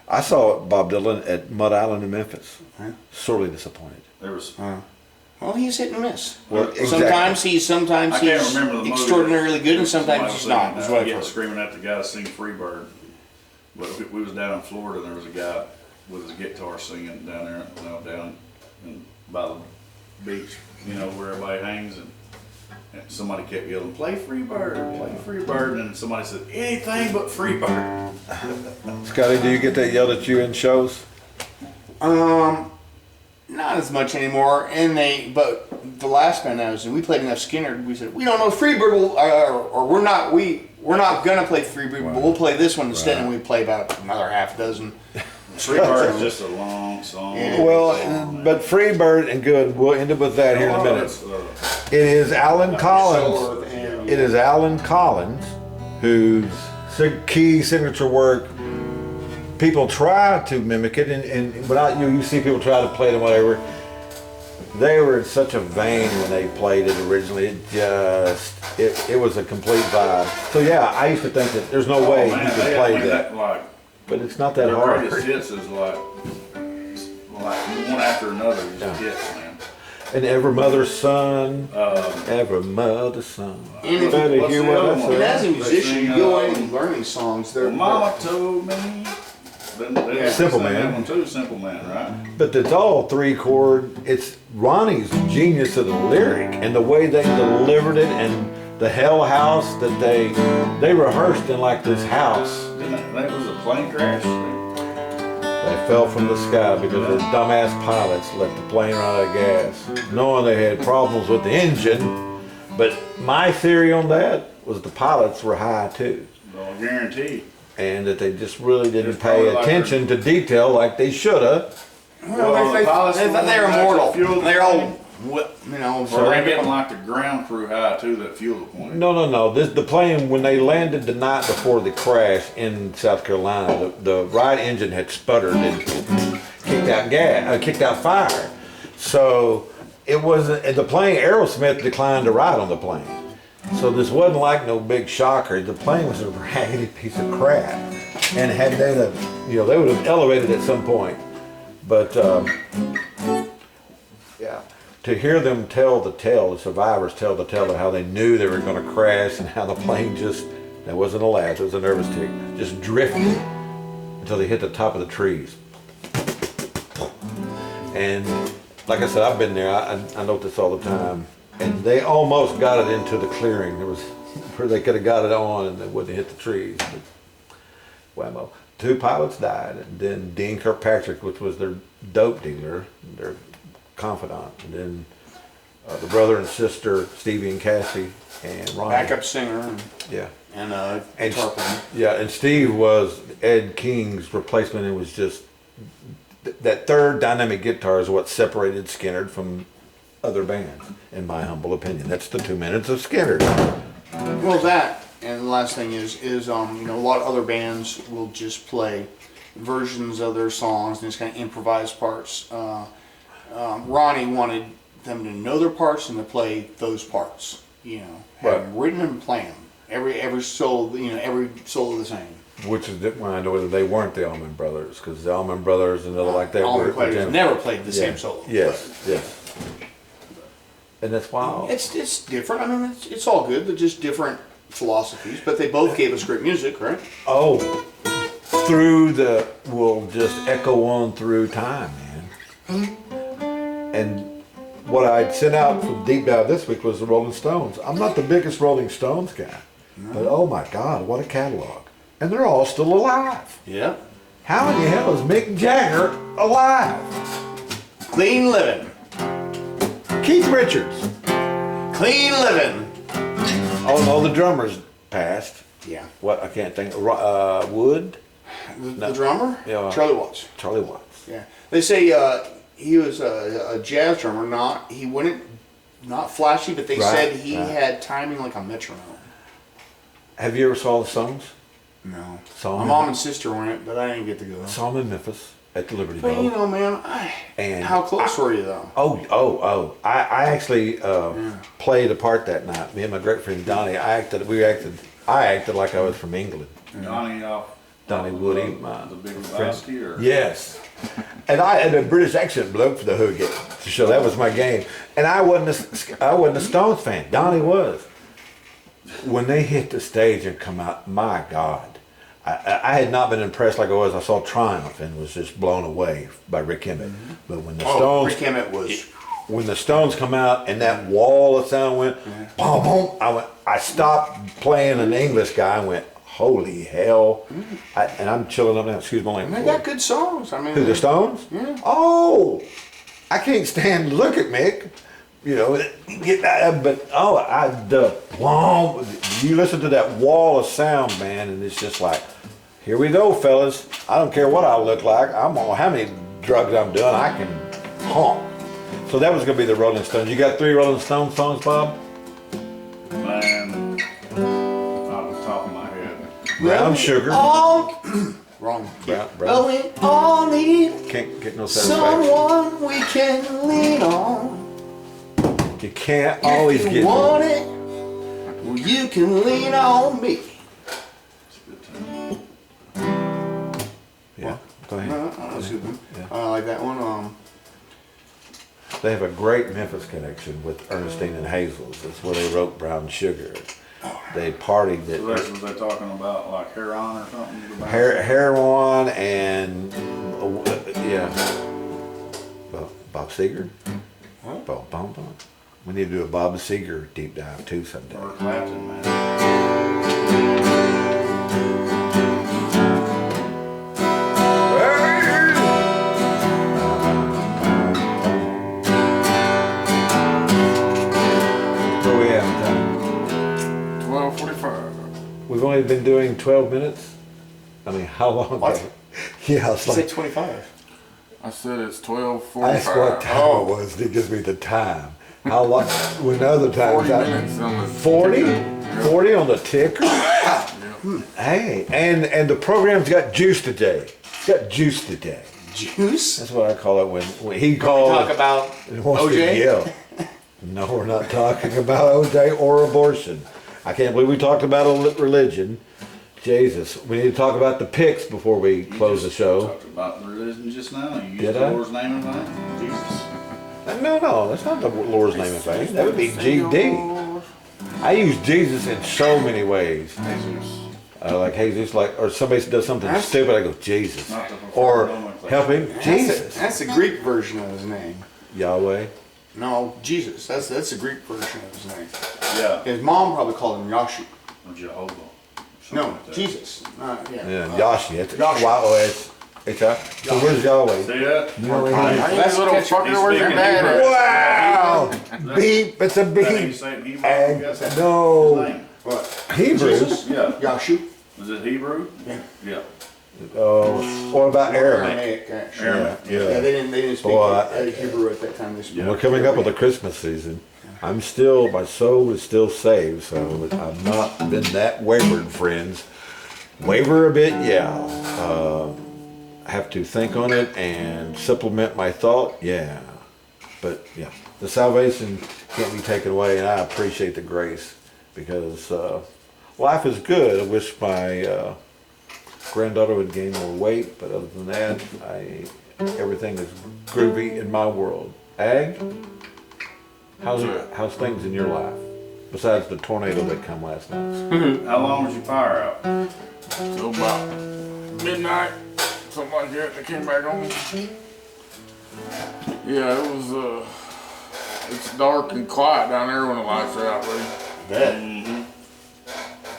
I saw Bob Dylan at Mud Island in Memphis. Huh? Sorely disappointed. there was, Well, he's hit and miss. Well, exactly. Sometimes I can't he's remember the movie. extraordinarily good, and sometimes somebody he's was not. singing, Is what I've getting heard. screaming at the guy to sing Freebird. But we was down in Florida, and there was a guy with his guitar singing down there, down by the beach, you know, where everybody hangs, and somebody kept yelling, "Play Freebird," and somebody said, "Anything but Freebird." Scotty, do you get that yelled at you in shows? Not as much anymore. But the last band I was in, we played enough Skinner. We said we don't know if Freebird will, or we're not gonna play Freebird, but we'll play this one instead. And we play about another half dozen. Freebird is just a long song. Yeah. Well, but Freebird and good. We'll end up with that here in a minute. It's, It is Alan Solo Collins. and- It is Alan Collins whose key signature work. People try to mimic it, and without you see people try to play it and whatever. They were in such a vein when they played it originally. It was a complete vibe. So yeah, I used to think that there's no way you could play that, Like, but it's not that their hard. greatest hits is like one after another, just hits, man. And every mother's son, every mother's son. And if Better you- what's hear the what other I one? And say. as a musician, They you sing, go in and learn these songs. They're Mama told me. They Simple sing Man. That one too, Simple Man, right? But it's all 3-chord. It's Ronnie's genius of the lyric and the way they delivered it, and the hell house that they rehearsed in like this house. Didn't that was a plane crash? They fell from the sky because the dumbass pilots let the plane run out of gas, knowing they had problems with the engine. But my theory on that was the pilots were high too, Don't guarantee. and that they just really didn't It's pay probably like attention to detail like they should have. Well, the pilots they were thought they were actually immortal. fueled They're the all, plane. so Or they getting like the ground crew high too that fuel the plane. No. The plane, when they landed the night before the crash in South Carolina, the right engine had sputtered and kicked out fire. So it wasn't, and the plane, Aerosmith declined to ride on the plane. So this wasn't like no big shocker. The plane was a raggedy piece of crap. And had they, they would have elevated at some point. But, yeah. To hear them tell the tale, the survivors tell the tale of how they knew they were going to crash and how the plane that wasn't a laugh, it was a nervous tick, just drifted until they hit the top of the trees. And like I said, I've been there, I note this all the time. And they almost got it into the clearing. There was where they could have got it on and they wouldn't hit the trees. But, whammo. 2 pilots died, and then Dean Kirkpatrick, which was their dope dealer, their confidant. And then the brother and sister, Stevie and Cassie, and Ronnie. Backup singer Yeah. and And, guitar player. yeah, and Steve was Ed King's replacement. It was just that third dynamic guitar is what separated Skynyrd from other bands, in my humble opinion. That's the 2 minutes of Skynyrd. Well, that and the last thing is a lot of other bands will just play versions of their songs and just kind of improvise parts. Ronnie wanted them to know their parts and to play those parts. Have them written and play them. Every solo, every solo the same. Which is when I know that they weren't the Allman Brothers, because the Allman Brothers and other like that Allman were players never played the same solo. Yes, yes. And that's wild. It's different. I mean, it's all good. They're just different philosophies, but they both gave us great music, right? Oh, will just echo on through time, man. And what I'd sent out for Deep Dive this week was the Rolling Stones. I'm not the biggest Rolling Stones guy, but oh my God, what a catalog. And they're all still alive. Yeah. How in the hell is Mick Jagger alive? Clean living. Keith Richards. Clean living. Oh, and all the drummers passed. Yeah. What, I can't think. Wood? The drummer? Yeah. Charlie Watts. Charlie Watts. Yeah. They say he was a jazz drummer, not flashy, but they said he had timing like a metronome. Have you ever saw the Stones? No. Saw My him? mom and sister went, but I didn't get to go. Saw him in Memphis at the Liberty But Bowl. man, And how close were you though? I actually played a part that night. Me and my great friend Donnie, I acted like I was from England. Donnie Woody, the big Lebowski, or yes. And I had a British accent bloke for the hood to show that was my game. And I wasn't a Stones fan. Donnie was. When they hit the stage and come out, my God, I had not been impressed like I was. I saw Triumph and was just blown away by Rick Emmett. But when the Stones, Rick Emmett was. When the Stones come out and that wall of sound went, boom, boom, I stopped playing an English guy and went, holy hell. And I'm chilling up now, excuse my And language. they got good songs. I mean, Who, the Stones? Yeah. Oh, I can't stand to look at Mick. Get that, but you listen to that wall of sound, man, and it's just like, here we go, fellas. I don't care what I look like. I'm on how many drugs I'm doing. I can honk. So that was gonna be the Rolling Stones. You got 3 Rolling Stones songs, Bob? man, off the top of my head. Brown Sugar. Wrong. Brown. Well, we all need Can't get no satisfaction. someone we can lean on. You can't always If get. you want it, well, you can lean on me. It's a good time. Yeah. Go ahead. That's a good one. Yeah. I like that one. They have a great Memphis connection with Ernestine and Hazel's. That's where they wrote Brown Sugar. They partied So that's what they're talking about, like heroin or something? heroin and Bob Seger. Bob. We need to do a Bob Seger deep dive too someday. Or Clapton, man. Where we at? 12:45. We've only been doing 12 minutes. I mean, how long? What? Yeah, it's Say like 25. I said it's I asked what 12:45. time it was. It gives me the time. How long? When other times 40 minutes on the 40? Yeah. 40 on the ticker? Yeah. Hey, and the program's got juice today. It's got juice today. Juice? That's what I call it when he calls. Talk about wants to OJ? yell. No, we're not talking about OJ or abortion. I can't believe we talked about religion. Jesus, we need to talk about the picks before we close the show. Talked about religion just now. You used Did the I? Lord's name and name. Jesus. No, that's not the Lord's name and fame. That would be GD. I use Jesus in so many ways. Jesus. Like Jesus, or somebody does something stupid, I go Jesus, Not the or nomenclature. help him, Jesus, That's the Greek version of his name. Yahweh. No, Jesus. That's the Greek version of his name. Yeah. His mom probably called him Yashi. Or Jehovah. Something No, like that. Jesus. Yeah, Yashi. It's Yashi. YOS. Hey, Ty. So where's Yahweh? See that? You know anything? Hey, Let's little catch- fucker, he's where's your speaking dad Hebrew. at? Wow! Beep. It's a That ain't beep. saying Hebrew. And You got that? no. His name. What? Hebrew. Jesus? Yeah. Yashu? Is it Hebrew? Yeah. Yeah. What about Arabic? Aramaic, actually. Aramaic. Yeah. Yeah, they didn't speak Well, Hebrew at that time. They spoke. Yeah. We're coming up with the Christmas season. My soul is still saved, so I've not been that wayward, friends. Waver a bit, yeah. Have to think on it and supplement my thought, yeah. But yeah, the salvation can't be taken away, and I appreciate the grace because life is good. I wish my granddaughter would gain more weight, but other than that, everything is groovy in my world. Ag, how's things in your life besides the tornado that come last night? How long was your fire out? Till about midnight, something like that. They came back on. Yeah, it was, it's dark and quiet down there when the lights are out, buddy. That.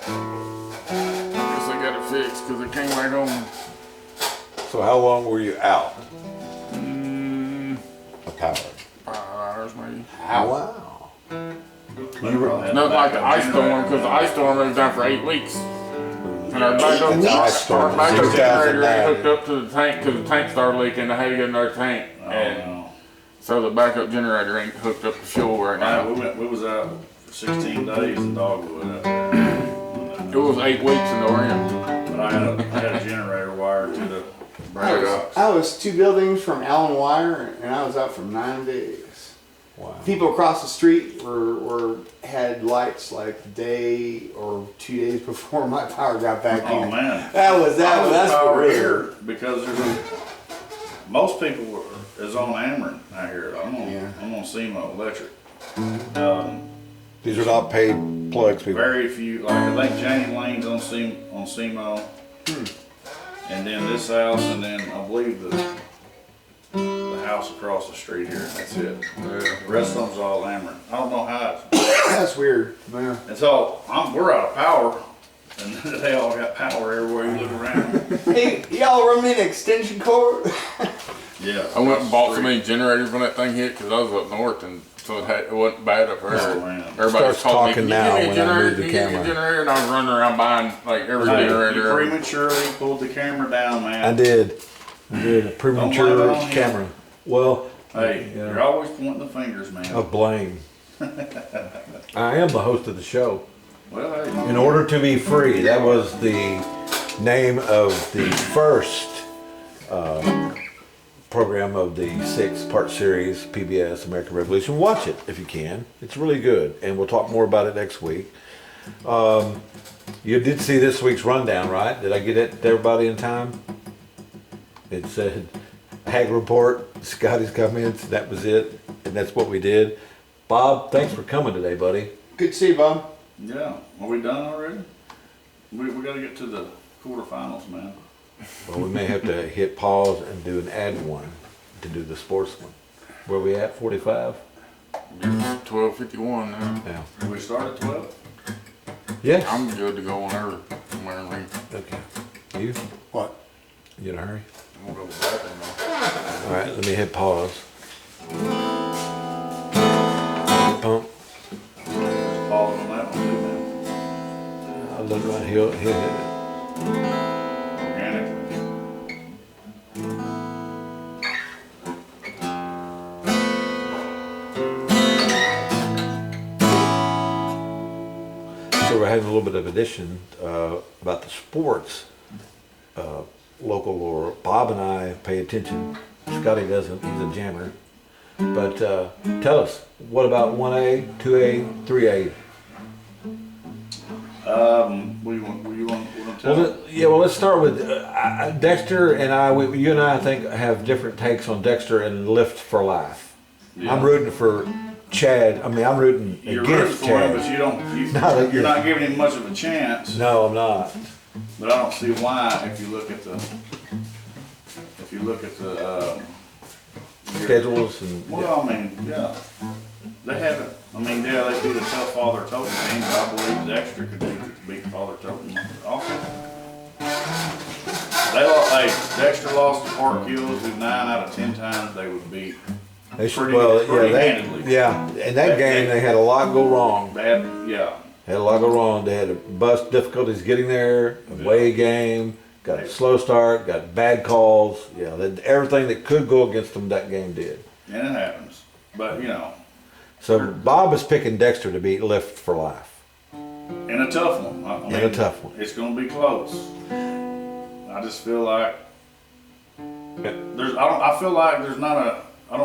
I guess I got it fixed because it came back on. So how long were you out of power? 5 hours maybe. Wow. Nothing like the ice storm, because the ice storm was down for 8 weeks. And our backup, That's ice storm, our backup generator 2009. ain't hooked up to the tank because the tank started leaking. I had to get another tank. And so the backup generator ain't hooked up to fuel right now. We was out for 16 days in Dogwood out there. It was 8 weeks in Orient. But I had a generator wired to the bracket box. I was 2 buildings from Allen Wire, and I was out for 9 days. Wow. People across the street had lights like the day or 2 days before my power got back Oh in. man. That's power for real. here because most people is on Ameren out here. I'm on SEMO Electric. These are not paid plugs, people. Very few, like I think Janie Lane's on SEMO, and then this house, and then I believe the house across the street here. That's it. The rest of them's all Ameren. I don't know how it's. That's weird. Yeah. And so we're out of power, and they all got power everywhere you look around. Hey, y'all run me an extension cord? Yeah. I went and bought so many generators when that thing hit because I was up north, and so it wasn't bad up there. Oh, man. Everybody Starts told me, talking "Can now you give me a when I generator? move the Can you give me a camera." generator?" And I was running around buying like every Hey, you generator. prematurely pulled the camera down, man. I did. A blame it premature on him. camera. Well, Hey, yeah. you're always pointing the fingers, man. of blame. I am the host of the show. Well, hey. In order to be free, that was the name of the first program of the 6-part series, PBS American Revolution. Watch it if you can. It's really good, and we'll talk more about it next week. You did see this week's rundown, right? Did I get it to everybody in time? It said Ag Report, Scotty's comments, that was it, and that's what we did. Bob, thanks for coming today, buddy. Good to see you, Bob. Yeah. Are we done already? We got to get to the quarterfinals, man. Well, we may have to hit pause and do an ad one to do the sports one. Where we at, 45? 12:51 now. Yeah. Did we start at 12? Yes. I'm good to go whenever. Whenever. Okay. You? What? You in a hurry? I'm gonna go to the bathroom now. All right, let me hit pause. Pump. Pause on that one, too, man. I'll look right, he'll hit it. Organically. So we're having a little bit of addition about the sports, local lore. Bob and I pay attention. Scotty doesn't, he's a jammer. But tell us, what about 1A, 2A, 3A? We want to tell Well, let's start with Dexter and I. You and I think have different takes on Dexter and Lift for Life. Yeah. I'm rooting for Chad. I mean, I'm rooting You're rooting against for him, but Chad. you're not giving him much of a chance. No, I'm not. But I don't see why if you look at the Schedules and Well, I mean, yeah. They haven't. I mean, yeah, they beat a tough Father Token team, but I believe Dexter could beat Father Token also. Dexter lost to Park Hills, who 9 out of 10 times they would beat. They should, Pretty handedly. in that game they had a lot go wrong. Had Had a lot go wrong. They had bus difficulties getting there, away game, got a slow start, got bad calls. Yeah, everything that could go against them, that game did. and it happens. But So Bob is picking Dexter to beat Lift for life. in a tough one. I mean, A tough one. It's going to be close. I just feel like I feel like there's not a. I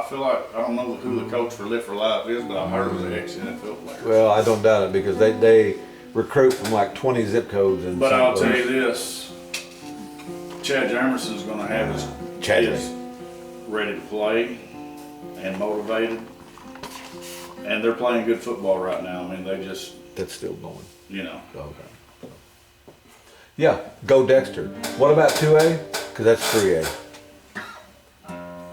feel like I don't know who the coach for Live for Life is, but I heard it was an ex-NFL player. Well, I don't doubt it because they recruit from like 20 zip codes. And But I'll tell you this: Chad Jamerson's going to have his kids ready to play and motivated, and they're playing good football right now. I mean, That's still going. Okay. Yeah, go Dexter. What about 2A? Because that's 3A.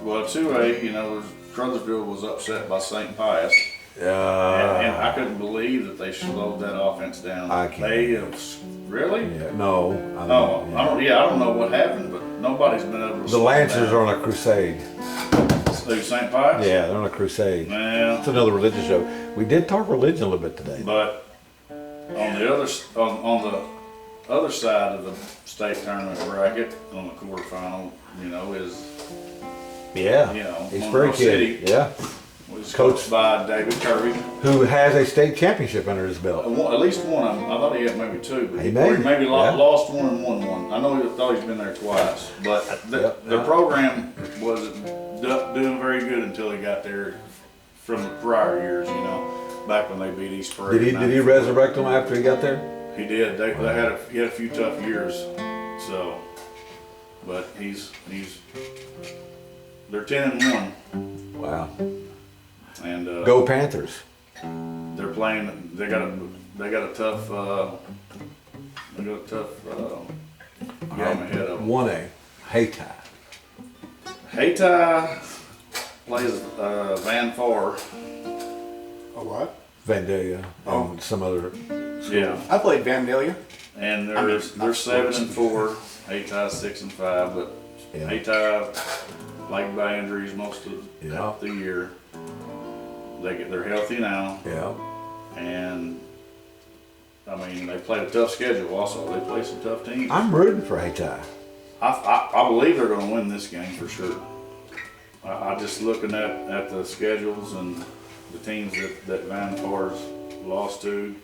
Well, 2A, Crothersville was upset by St. Pius. And I couldn't believe that they slowed that offense down. I can't. They have really? Yeah, no. I don't know what happened, but nobody's been able to. The Lancers are on a crusade. Who, St. Pius? Yeah, they're on a crusade. Well, It's another religious show. We did talk religion a little bit today. but on the other side of the state tournament bracket, on the quarterfinal, is He's Monroe very City. kid. Yeah, was Coach- coached by David Kirby. who has a state championship under his belt. At least one. I thought he had maybe two, but He may, maybe yeah. lost one and won one. I know he thought he's been there twice, but the program was doing very good until he got there from the prior years. Back when they beat East Prairie. Did he resurrect them after he got there? He did. He had a few tough years, so. But they're 10-1, Wow. and Go Panthers. they're playing. They got a tough. Game ahead of them. 1A. Hayti. Hayti plays Van Far. A what? Vandalia and some other. Yeah, I played Vandalia. and I mean, they're 7-4. Hayti 6-5, but Yeah. Hayti like by injuries most of Yeah. the year. They're healthy now, Yeah. and I mean they played a tough schedule. Also, they play some tough teams. I'm rooting for Hayti. I believe they're going to win this game for sure. I just looking at the schedules and the teams that Van Far's lost to.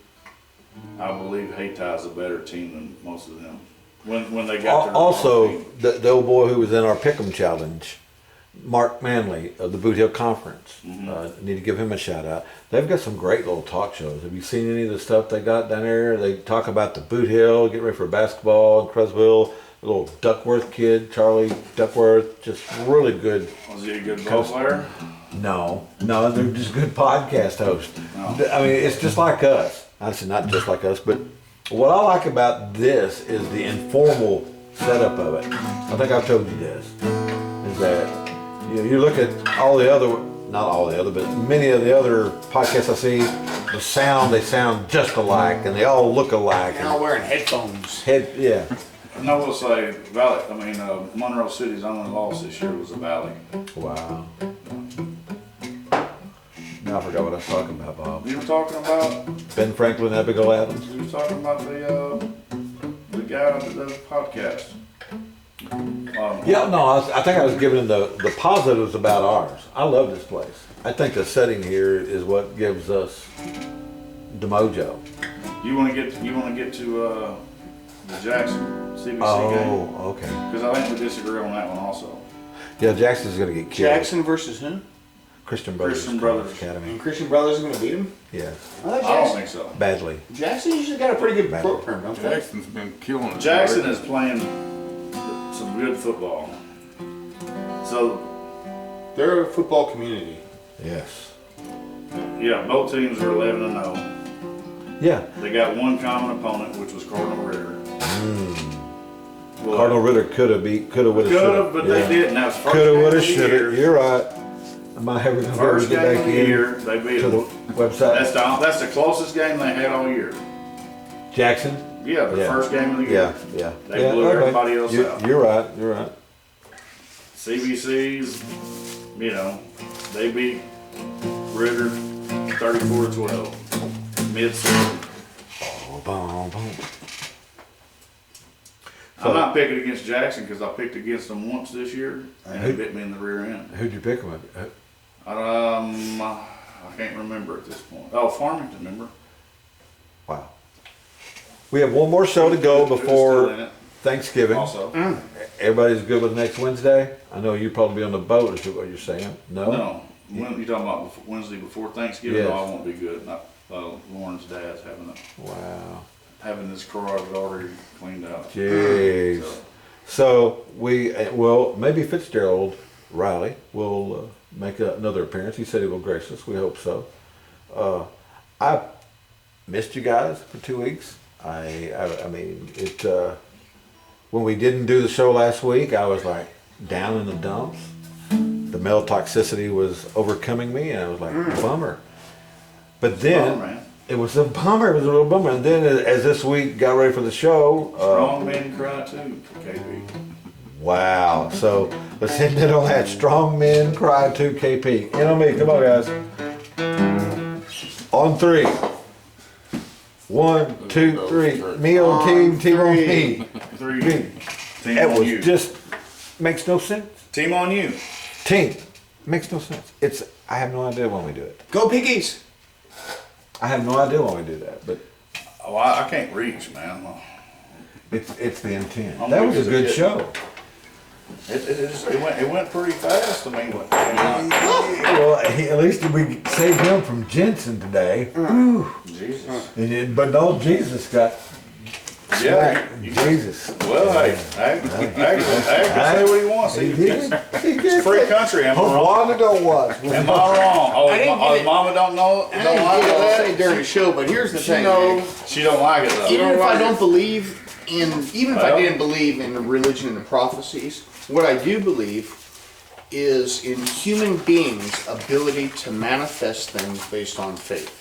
I believe Haiti's a better team than most of them. When they got their Also, team. the old boy who was in our Pick'em Challenge, Mark Manley of the Boot Hill Conference. Need to give him a shout out. They've got some great little talk shows. Have you seen any of the stuff they got down there? They talk about the Boot Hill, get ready for basketball in Cresville. The little Duckworth kid, Charlie Duckworth, just really good. Was he a good ball player? No, they're just good podcast hosts. No. I mean, it's just like us. Honestly, not just like us, but what I like about this is the informal setup of it. I think I've told you this, is that you look at all the other, not all the other, but many of the other podcasts I see, they sound just alike, and they all look alike. And all wearing headphones. Yeah. And I will say, Monroe City's only loss this year was a Valley. Wow. Now I forgot what I was talking about, Bob. You were talking about. Ben Franklin, Abigail Adams. You were talking about the guy that does the podcast. Yeah, no, I think I was giving the positives about ours. I love this place. I think the setting here is what gives us the mojo. You want to get to the Jackson CBC game? Oh, okay. Because I think we disagree on that one also. Yeah, Jackson's going to get killed. Jackson versus who? Christian Brothers Academy. And Christian Brothers is going to beat him? Yes, I don't think so. badly. Jackson usually got a pretty good Bad. program, don't they? Jackson's been killing it. Jackson is playing some good football. So, They're a football community. Yes. yeah, both teams are 11-0. Yeah. They got one common opponent, which was Cardinal Ritter. Well, Cardinal Ritter could have, would have, could have, but they didn't. That was first Could have, game would of have, the should year. have. You're right. Am I ever going to First get game back of the in year, they beat to the them. website? That's the closest game they had all year. Jackson? Yeah, the Yeah. first game of the year. Yeah, yeah. They Yeah, blew okay. everybody else out. You're right, you're right. CBC's, you know, they beat Ritter 34-12 mid-season. Boom, boom. I'm not picking against Jackson because I picked against them once this year and Who- they bit me in the rear end. Who'd you pick them with? I can't remember at this point. Oh, Farmington, remember? Wow. We have one more show to go Who's still before in it Thanksgiving. Also, Everybody's good with next Wednesday? I know you'll probably be on the boat, is what you're saying. No? no. When you talking about Wednesday before Thanksgiving? Yes. No, I won't be good. Not, Lauren's dad's Wow. having his carotid artery cleaned out. Jeez. So we, well, maybe Fitzgerald Riley will make another appearance. He said he will grace us. We hope so. I missed you guys for 2 weeks. I mean, it. When we didn't do the show last week, I was like down in the dumps. The male toxicity was overcoming me, and I was like, bummer. But then Bummer, man. it was a bummer. It was a real bummer. And then as this week got ready for the show, Strong men cry too for KP. wow. So let's end it on that. Strong men cry to KP. In on me. Come on, guys. On 3. 1, 2, 3. Me on team, team on me. 3. Me. Team That on was you. just makes no sense. Team on you. Team makes no sense. It's I have no idea when we do it. Go Piggies! I have no idea when we do that, but Oh, I can't reach, man. it's the intent. I'm That was weak a as a good kid. show. It went pretty fast. I mean, Well, at least we saved him from Jensen today. Whew. Jesus. But no, Jesus got Yeah. Jesus. Well, hey, I can say what he wants. He It's did. He did. free country. Am I Hope wrong? Wanda don't watch. Am I wrong? Oh, I didn't get it. Mama don't know. I Don't didn't like get it all say that. during the show, but here's the thing. No, Nick. she don't like it though. Even if like I don't it. believe in, even if I Well- didn't believe in the religion and the prophecies, what I do believe is in human beings' ability to manifest things based on faith.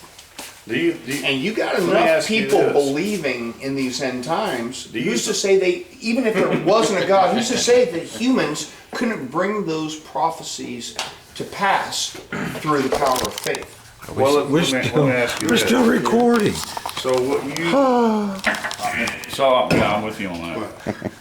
Do you And you got Let me enough ask you people this. believing in these end times. Do you- Who's to say they, even if there wasn't a God, who's to say that humans couldn't bring those prophecies to pass through the power of faith? Well, let me ask you We're this. still recording. So what you? So yeah, I'm with you on that.